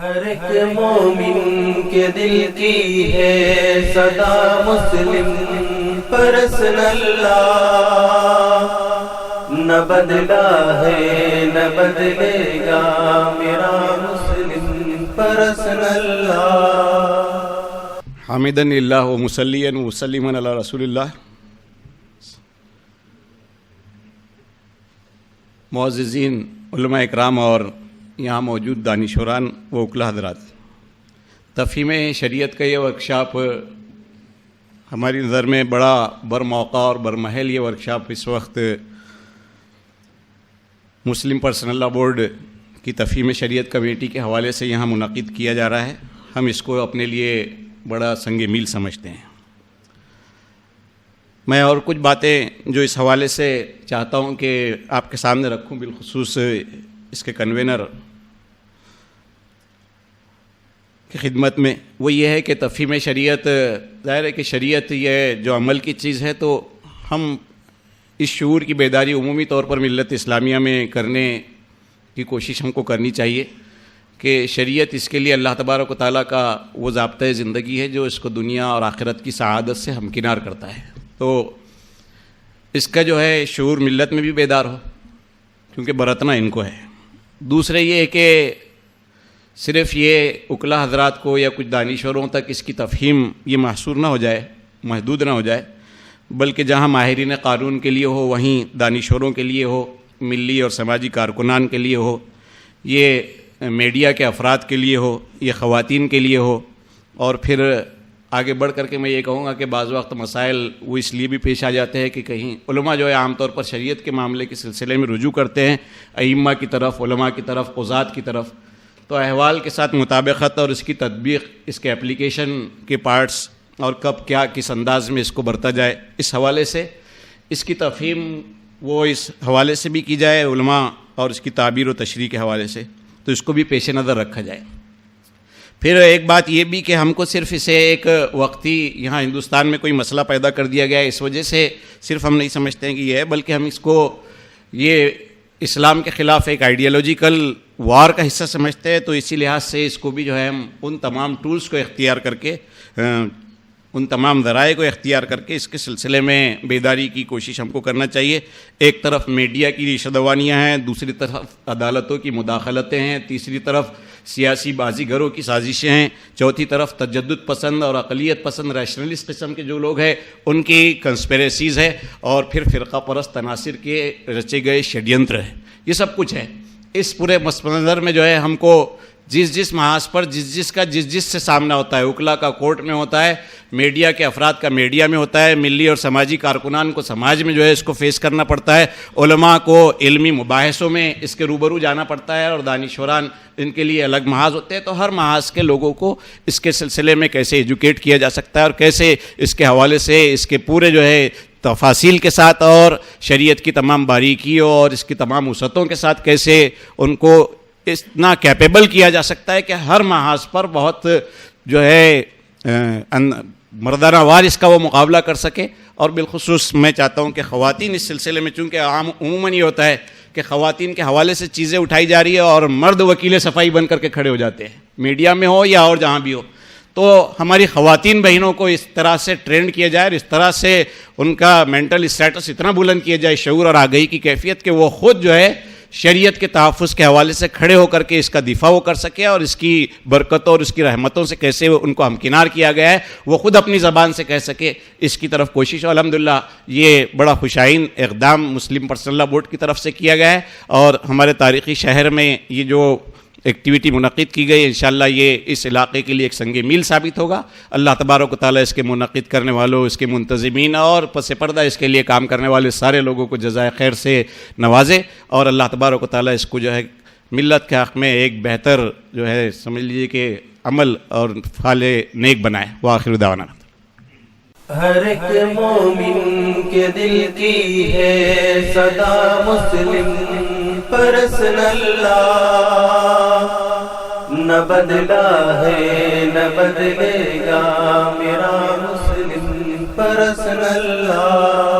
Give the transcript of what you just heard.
ہر ایک مومن کے دل کی ہے صدا مسلم پرسن اللہ، نہ بدلا ہے نہ بدلے گا میرا مسلم پرسن اللہ۔ حامدن اللہ و مسلین و مسلمن علی رسول اللہ۔ معززین علماء اکرام اور یہاں موجود دانشوران و وکلاء حضرات، تفہیم شریعت کا یہ ورکشاپ ہماری نظر میں بڑا برموقع اور برمحل یہ ورکشاپ اس وقت مسلم پرسنل لاء بورڈ کی تفہیم شریعت کمیٹی کے حوالے سے یہاں منعقد کیا جا رہا ہے۔ ہم اس کو اپنے لیے بڑا سنگ میل سمجھتے ہیں۔ میں اور کچھ باتیں جو اس حوالے سے چاہتا ہوں کہ آپ کے سامنے رکھوں، بالخصوص اس کے کنوینر کی خدمت میں، وہ یہ ہے کہ تفہیم شریعت، ظاہر ہے کہ شریعت یہ جو عمل کی چیز ہے، تو ہم اس شعور کی بیداری عمومی طور پر ملت اسلامیہ میں کرنے کی کوشش ہم کو کرنی چاہیے کہ شریعت اس کے لیے اللہ تبارک و تعالیٰ کا وہ ضابطۂ زندگی ہے جو اس کو دنیا اور آخرت کی سعادت سے ہمکنار کرتا ہے۔ تو اس کا جو ہے شعور ملت میں بھی بیدار ہو، کیونکہ برتنا ان کو ہے۔ دوسرے یہ کہ صرف یہ وکلاء حضرات کو یا کچھ دانشوروں تک اس کی تفہیم یہ محصور نہ ہو جائے، محدود نہ ہو جائے، بلکہ جہاں ماہرین قانون کے لیے ہو، وہیں دانشوروں کے لیے ہو، ملی اور سماجی کارکنان کے لیے ہو، یہ میڈیا کے افراد کے لیے ہو، یہ خواتین کے لیے ہو۔ اور پھر آگے بڑھ کر کے میں یہ کہوں گا کہ بعض وقت مسائل وہ اس لیے بھی پیش آ جاتے ہیں کہ کہیں علماء جو ہے عام طور پر شریعت کے معاملے کے سلسلے میں رجوع کرتے ہیں ائمہ کی طرف، علماء کی طرف، قضات کی طرف، تو احوال کے ساتھ مطابقت اور اس کی تطبیق، اس کے اپلیکیشن کے پارٹس اور کب کیا کس انداز میں اس کو برتا جائے، اس حوالے سے اس کی تفہیم وہ اس حوالے سے بھی کی جائے علماء اور اس کی تعبیر و تشریح کے حوالے سے، تو اس کو بھی پیش نظر رکھا جائے۔ پھر ایک بات یہ بھی کہ ہم کو صرف اسے ایک وقتی یہاں ہندوستان میں کوئی مسئلہ پیدا کر دیا گیا ہے اس وجہ سے صرف ہم نہیں سمجھتے ہیں کہ یہ ہے، بلکہ ہم اس کو یہ اسلام کے خلاف ایک آئیڈیالوجیکل وار کا حصہ سمجھتے ہیں، تو اسی لحاظ سے اس کو بھی جو ہے ہم ان تمام ٹولز کو اختیار کر کے، ان تمام ذرائع کو اختیار کر کے اس کے سلسلے میں بیداری کی کوشش ہم کو کرنا چاہیے۔ ایک طرف میڈیا کی ریشہ دوانیاں ہیں، دوسری طرف عدالتوں کی مداخلتیں ہیں، تیسری طرف سیاسی بازی گروں کی سازشیں ہیں، چوتھی طرف تجدد پسند اور اقلیت پسند ریشنلسٹ قسم کے جو لوگ ہیں ان کی کنسپیریسیز ہے، اور پھر فرقہ پرست عناصر کے رچے گئے شڈینتر ہے۔ یہ سب کچھ ہے۔ اس پورے پس منظر میں جو ہے ہم کو جس محاذ پر جس کا جس سے سامنا ہوتا ہے، وکلاء کا کورٹ میں ہوتا ہے، میڈیا کے افراد کا میڈیا میں ہوتا ہے، ملی اور سماجی کارکنان کو سماج میں جو ہے اس کو فیس کرنا پڑتا ہے، علماء کو علمی مباحثوں میں اس کے روبرو جانا پڑتا ہے، اور دانشوران ان کے لیے الگ محاذ ہوتے ہیں۔ تو ہر محاذ کے لوگوں کو اس کے سلسلے میں کیسے ایجوکیٹ کیا جا سکتا ہے اور کیسے اس کے حوالے سے اس کے پورے جو ہے تفاصیل کے ساتھ اور شریعت کی تمام باریکیوں اور اس کی تمام وسعتوں کے ساتھ کیسے ان کو اتنا کیپیبل کیا جا سکتا ہے کہ ہر محاذ پر بہت جو ہے مردانہ وار اس کا وہ مقابلہ کر سکے۔ اور بالخصوص میں چاہتا ہوں کہ خواتین اس سلسلے میں، چونکہ عموماً یہ ہوتا ہے کہ خواتین کے حوالے سے چیزیں اٹھائی جا رہی ہے اور مرد وکیل صفائی بن کر کے کھڑے ہو جاتے ہیں، میڈیا میں ہو یا اور جہاں بھی ہو، تو ہماری خواتین بہنوں کو اس طرح سے ٹرینڈ کیا جائے اور اس طرح سے ان کا مینٹل اسٹیٹس اتنا بلند کیا جائے، شعور اور آگہی کی کیفیت، کہ وہ خود جو ہے شریعت کے تحفظ کے حوالے سے کھڑے ہو کر کے اس کا دفاع وہ کر سکے، اور اس کی برکتوں اور اس کی رحمتوں سے کیسے ان کو ہمکنار کیا گیا ہے وہ خود اپنی زبان سے کہہ سکے، اس کی طرف کوشش۔ اور الحمدللہ یہ بڑا خوشائن اقدام مسلم پرسنل لاء بورڈ کی طرف سے کیا گیا ہے، اور ہمارے تاریخی شہر میں یہ جو ایکٹیویٹی منعقد کی گئی، انشاءاللہ یہ اس علاقے کے لیے ایک سنگ میل ثابت ہوگا۔ اللہ تبارک و تعالیٰ اس کے منعقد کرنے والوں، اس کے منتظمین اور پس پردہ اس کے لیے کام کرنے والے سارے لوگوں کو جزائے خیر سے نوازے، اور اللہ تبارک و تعالیٰ اس کو جو ہے ملت کے حق میں ایک بہتر جو ہے سمجھ لیجیے کہ عمل اور فعال نیک بنائے۔ وآخر دعوانا ہر ایک مومن کے دل کی ہے صدا مسلم پرسن اللہ، نہ بدلا ہے نہ بدلے گا میرا مسلم پرسن اللہ۔